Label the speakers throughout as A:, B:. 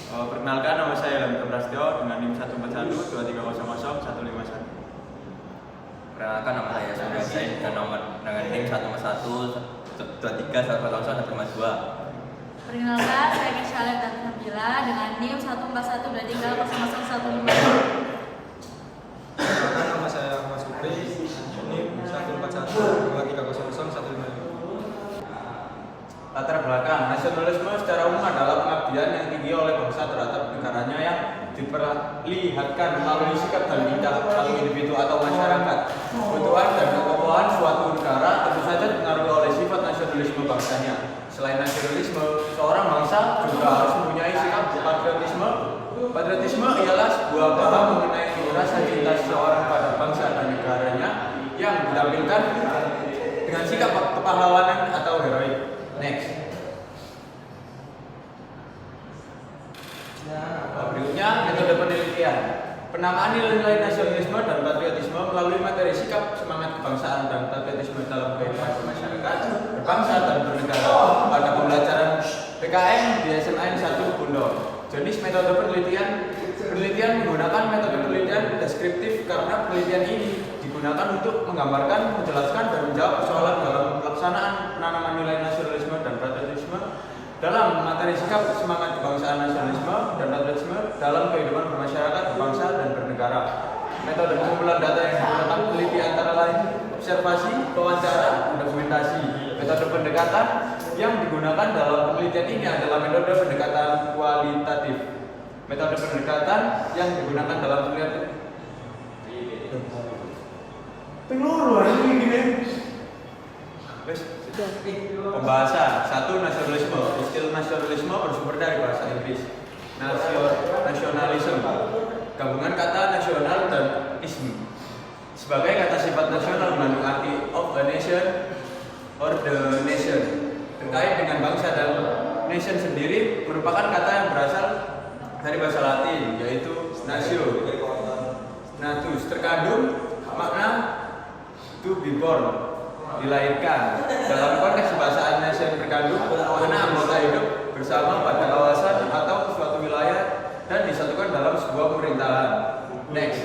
A: Perkenalkan, nama saya Lamito Prasetyo dengan NIM 14123000151.
B: Perkenalkan, nama saya Sandra Zain dengan NIM 14123000152.
C: Perkenalkan, saya Kishalet dan Nabila dengan NIM 14123000152.
D: Perkenalkan, nama saya Mas Supri, NIM 14123000155.
A: Latar belakang, nasionalisme secara umum adalah pengabdian yang tinggi oleh bangsa terhadap negaranya yang diperlihatkan melalui sikap dan tingkah satu individu atau masyarakat. Kebutuhan dan kekokohan suatu negara tentu saja dipengaruhi oleh sifat nasionalisme bangsanya. Selain nasionalisme, seorang bangsa juga harus mempunyai sikap patriotisme. Patriotisme ialah sebuah paham mengenai rasa cinta seseorang pada bangsa dan negaranya yang ditampilkan dengan sikap kepahlawanan atau heroik. Next. Berikutnya, metode penelitian. Penamaan nilai-nilai nasionalisme dan patriotisme melalui materi sikap, semangat kebangsaan dan patriotisme dalam kehidupan masyarakat, berbangsa dan bernegara pada pembelajaran PKN di SMAN 1 Bondo. Jenis metode penelitian menggunakan metode penelitian deskriptif karena penelitian ini digunakan untuk menggambarkan, menjelaskan, dan menjawab persoalan dalam pelaksanaan penanaman nilai nasionalisme dan patriotisme dalam materi sikap, semangat kebangsaan, nasionalisme dan patriotisme dalam kehidupan bermasyarakat, berbangsa, dan bernegara. Metode pengumpulan data yang digunakan peneliti antara lain observasi, wawancara, dan dokumentasi. Metode pendekatan yang digunakan dalam penelitian ini adalah metode pendekatan kualitatif. Metode pendekatan yang digunakan dalam penelitian pembahasan. 1. Nasionalisme. Istilah nasionalisme bersumber dari bahasa Inggris. Nasionalisme, gabungan kata nasional dan ism. Sebagai kata sifat nasional mengandung arti of a nation or the nation. Terkait dengan bangsa dan nation sendiri merupakan kata yang berasal dari bahasa Latin, yaitu natio. Natus terkandung makna to be born, dilahirkan. Dalam konteks bahasa nation terkandung makna anggota hidup bersama pada kawasan atau suatu wilayah dan disatukan dalam sebuah pemerintahan. Next.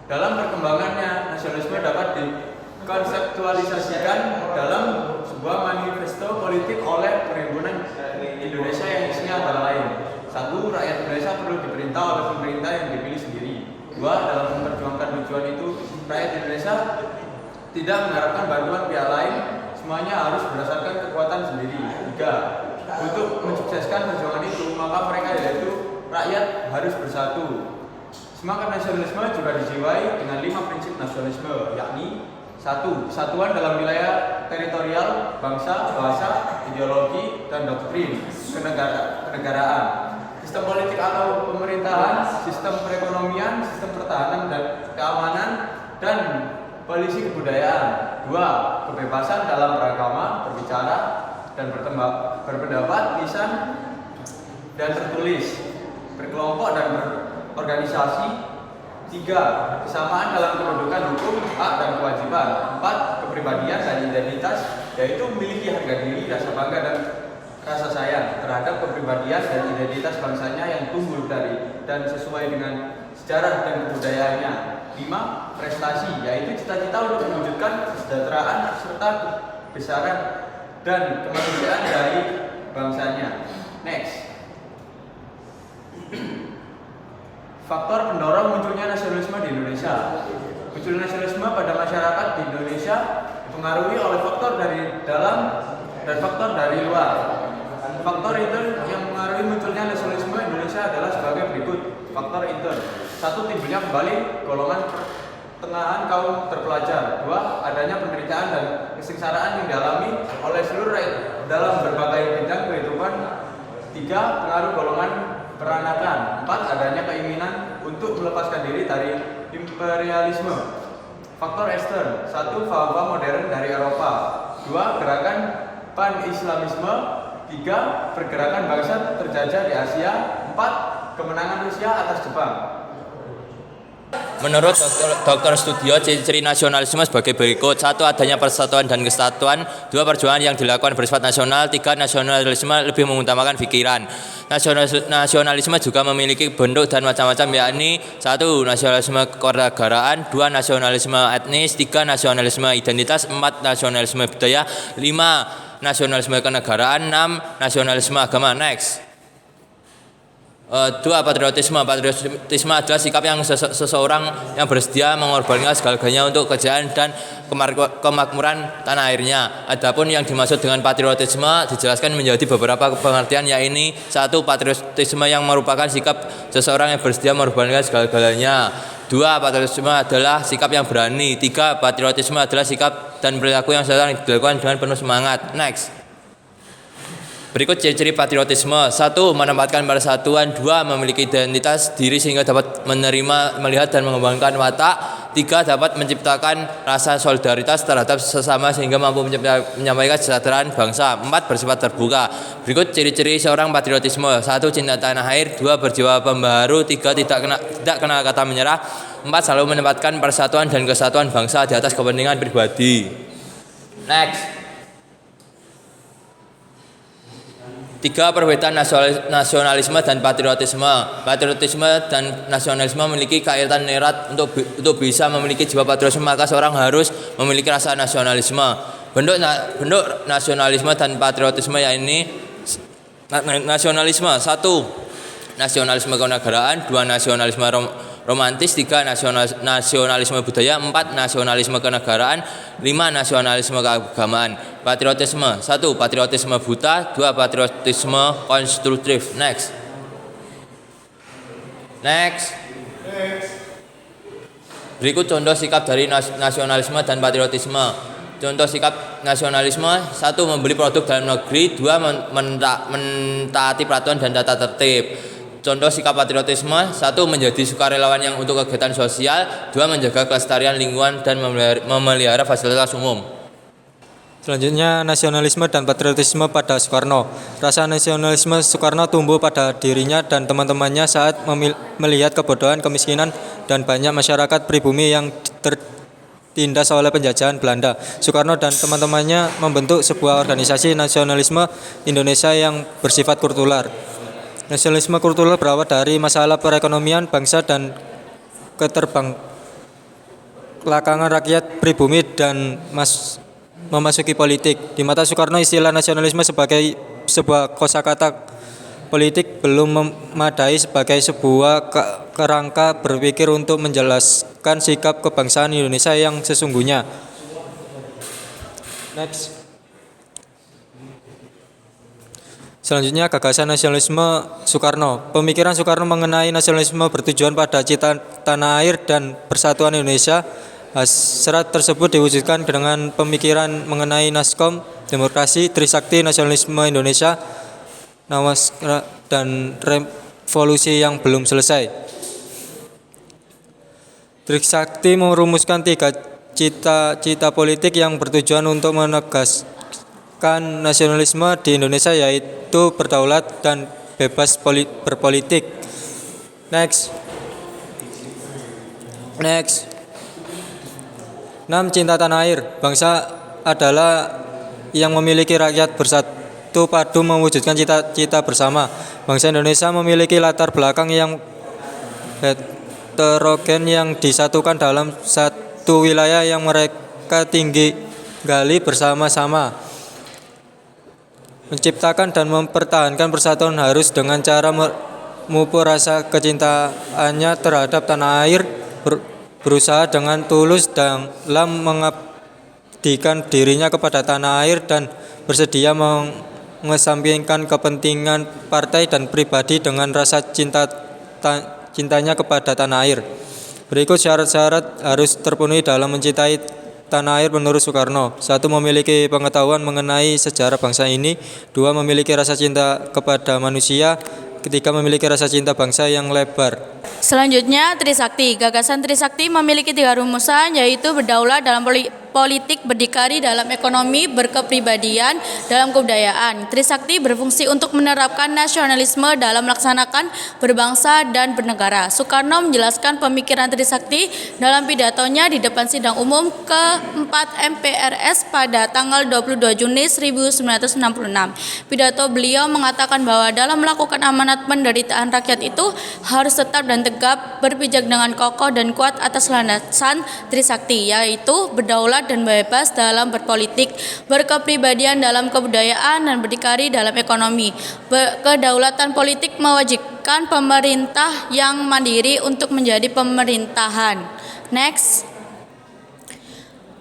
A: Dalam perkembangannya, nasionalisme dapat dikonseptualisasikan dalam sebuah manifesto politik oleh Perhimpunan Indonesia yang isinya antara lain: 1. Rakyat Indonesia perlu diperintah oleh pemerintah yang dipilih sendiri. 2. Dalam memperjuangkan tujuan itu, rakyat Indonesia tidak mengharapkan bantuan pihak lain, semuanya harus berdasarkan kekuatan sendiri. 3. Untuk mensukseskan perjuangan itu, maka mereka yaitu rakyat harus bersatu. Semangat nasionalisme juga dijiwai dengan 5 prinsip nasionalisme, yakni 1. Kesatuan dalam wilayah teritorial, bangsa, bahasa, ideologi, dan doktrin kenegaraan. Sistem politik atau pemerintahan, sistem perekonomian, sistem pertahanan dan keamanan, dan polisi kebudayaan. 2. Kebebasan dalam beragama, berbicara, dan berpendapat, lisan, dan tertulis, berkelompok dan berorganisasi. 3. Kesamaan dalam kedudukan hukum, hak, dan kewajiban. 4. Kepribadian dan identitas, yaitu memiliki harga diri, rasa bangga, dan rasa sayang terhadap kepribadian dan identitas bangsanya yang tumbuh dari dan sesuai dengan sejarah dan kebudayaannya. 5. Prestasi, yaitu cita-cita untuk mewujudkan kesejahteraan serta kebesaran dan kemanusiaan dari bangsanya. Next. Faktor pendorong munculnya nasionalisme di Indonesia. Munculnya nasionalisme pada masyarakat di Indonesia dipengaruhi oleh faktor dari dalam dan faktor dari luar. Faktor intern yang mengaruhi munculnya nasionalisme Indonesia adalah sebagai berikut. Faktor intern: 1. Timbulnya kembali golongan pertengahan kaum terpelajar. 2. Adanya penderitaan dan kesengsaraan yang dialami oleh seluruh rakyat dalam berbagai bidang kehidupan. 3. Pengaruh golongan peranakan. 4. Adanya keinginan untuk melepaskan diri dari imperialisme. Faktor ekstern: 1. Faba modern dari Eropa. 2. Gerakan pan-islamisme. 3. Pergerakan bangsa terjajah di Asia. 4. Kemenangan Rusia atas Jepang.
B: Menurut Dr. Studio, ciri-ciri nasionalisme sebagai berikut. 1. Adanya persatuan dan kesatuan. 2. Perjuangan yang dilakukan bersifat nasional. 3. Nasionalisme lebih mengutamakan pikiran. Nasionalisme juga memiliki bentuk dan macam-macam, yakni 1. Nasionalisme kewarganegaraan. 2. Nasionalisme etnis. 3. Nasionalisme identitas. 4. Nasionalisme budaya. 5. Nasionalisme kenegaraan. 6. Nasionalisme agama. Next. 2. Patriotisme. Patriotisme adalah sikap yang seseorang yang bersedia mengorbankan segala-galanya untuk kejayaan dan kemakmuran tanah airnya. Adapun yang dimaksud dengan patriotisme dijelaskan menjadi beberapa pengertian, yaitu 1. Patriotisme yang merupakan sikap seseorang yang bersedia mengorbankan segala-galanya. 2. Patriotisme adalah sikap yang berani. 3. Patriotisme adalah sikap dan perilaku yang seseorang dilakukan dengan penuh semangat. Next. Berikut ciri-ciri patriotisme. 1. Menempatkan persatuan. 2. Memiliki identitas diri sehingga dapat menerima, melihat, dan mengembangkan watak. 3. Dapat menciptakan rasa solidaritas terhadap sesama sehingga mampu menyampaikan kesejahteraan bangsa. 4. Bersifat terbuka. Berikut ciri-ciri seorang patriotisme. 1. Cinta tanah air. 2. Berjiwa pembaharu. 3. Tidak kenal kata menyerah. 4. Selalu menempatkan persatuan dan kesatuan bangsa di atas kepentingan pribadi. Next. 3. Perbedaan nasionalisme dan patriotisme. Patriotisme dan nasionalisme memiliki kaitan erat. Untuk bisa memiliki jiwa patriotisme, maka seorang harus memiliki rasa nasionalisme. Bentuk nasionalisme dan patriotisme yakni nasionalisme. 1. Nasionalisme kenegaraan. 2. Nasionalisme romantis. 3. Nasionalisme budaya. 4. Nasionalisme kenegaraan. 5. Nasionalisme keagamaan. Patriotisme. 1. Patriotisme buta. 2. Patriotisme konstruktif. Next. Berikut contoh sikap dari nasionalisme dan patriotisme. Contoh sikap nasionalisme. 1. Membeli produk dalam negeri. 2. Mentaati peraturan dan tata tertib. Contoh sikap patriotisme. 1. Menjadi sukarelawan yang untuk kegiatan sosial. 2. Menjaga kelestarian lingkungan dan memelihara fasilitas umum.
D: Selanjutnya, nasionalisme dan patriotisme pada Soekarno. Rasa nasionalisme Soekarno tumbuh pada dirinya dan teman-temannya saat melihat kebodohan, kemiskinan, dan banyak masyarakat pribumi yang tertindas oleh penjajahan Belanda. Soekarno dan teman-temannya membentuk sebuah organisasi nasionalisme Indonesia yang bersifat kultural. Nasionalisme kultural berawal dari masalah perekonomian bangsa dan keterbelakangan rakyat pribumi dan memasuki politik. Di mata Soekarno, istilah nasionalisme sebagai sebuah kosakata politik belum memadai sebagai sebuah kerangka berpikir untuk menjelaskan sikap kebangsaan Indonesia yang sesungguhnya. Next. Selanjutnya, gagasan nasionalisme Soekarno. Pemikiran Soekarno mengenai nasionalisme bertujuan pada cita tanah air dan persatuan Indonesia. Hasrat tersebut diwujudkan dengan pemikiran mengenai Naskom, demokrasi, Trisakti, nasionalisme Indonesia, dan revolusi yang belum selesai. Trisakti merumuskan 3 cita-cita politik yang bertujuan untuk menegaskan nasionalisme di Indonesia, yaitu berdaulat dan bebas berpolitik. Next. 6. Cinta tanah air. Bangsa adalah yang memiliki rakyat bersatu padu mewujudkan cita-cita bersama. Bangsa Indonesia memiliki latar belakang yang heterogen yang disatukan dalam satu wilayah yang mereka tinggali bersama-sama. Menciptakan dan mempertahankan persatuan harus dengan cara memupuk rasa kecintaannya terhadap tanah air, berusaha dengan tulus dalam mengabdikan dirinya kepada tanah air dan bersedia mengesampingkan kepentingan partai dan pribadi dengan rasa cintanya kepada tanah air. Berikut syarat-syarat harus terpenuhi dalam mencintai tanah air menurut Soekarno. 1. Memiliki pengetahuan mengenai sejarah bangsa ini. 2. Memiliki rasa cinta kepada manusia. 3. Memiliki rasa cinta bangsa yang lebar.
C: Selanjutnya, Trisakti. Gagasan Trisakti memiliki 3 rumusan, yaitu berdaulat dalam berpolitik, berdikari dalam ekonomi, berkepribadian dalam kebudayaan. Trisakti berfungsi untuk menerapkan nasionalisme dalam melaksanakan berbangsa dan bernegara. Soekarno menjelaskan pemikiran Trisakti dalam pidatonya di depan sidang umum ke-4 MPRS pada tanggal 22 Juni 1966. Pidato beliau mengatakan bahwa dalam melakukan amanat penderitaan rakyat itu harus tetap dan tegap berpijak dengan kokoh dan kuat atas landasan Trisakti, yaitu berdaulat dan bebas dalam berpolitik, berkepribadian dalam kebudayaan, dan berdikari dalam ekonomi. Kedaulatan politik mewajibkan pemerintah yang mandiri untuk menjadi pemerintahan. Next.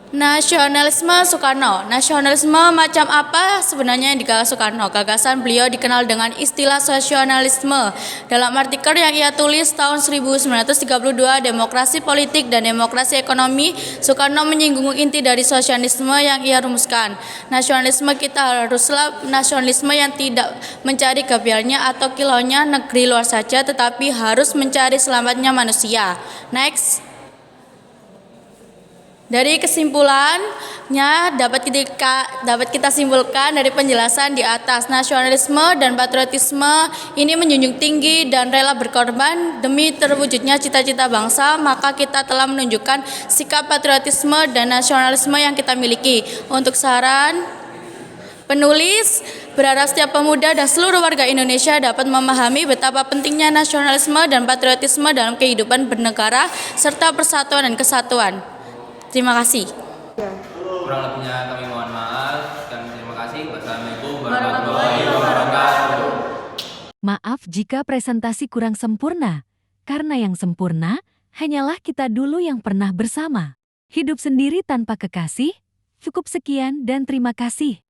C: Nasionalisme Soekarno. Nasionalisme macam apa sebenarnya yang digagas Soekarno? Gagasan beliau dikenal dengan istilah sosionalisme. Dalam artikel yang ia tulis tahun 1932, Demokrasi Politik dan Demokrasi Ekonomi, Soekarno menyinggung inti dari sosialisme yang ia rumuskan. Nasionalisme kita haruslah nasionalisme yang tidak mencari gabialnya atau kilaunya negeri luar saja, tetapi harus mencari selamatnya manusia. Next. Dari kesimpulannya dapat kita simpulkan dari penjelasan di atas, nasionalisme dan patriotisme ini menjunjung tinggi dan rela berkorban demi terwujudnya cita-cita bangsa, maka kita telah menunjukkan sikap patriotisme dan nasionalisme yang kita miliki. Untuk saran penulis, berharap setiap pemuda dan seluruh warga Indonesia dapat memahami betapa pentingnya nasionalisme dan patriotisme dalam kehidupan bernegara serta persatuan dan kesatuan. Terima kasih.
B: Kurang lebihnya kami mohon maaf dan terima kasih. Wassalamualaikum warahmatullahi wabarakatuh.
E: Maaf jika presentasi kurang sempurna, karena yang sempurna hanyalah kita dulu yang pernah bersama. Hidup sendiri tanpa kekasih. Cukup sekian dan terima kasih.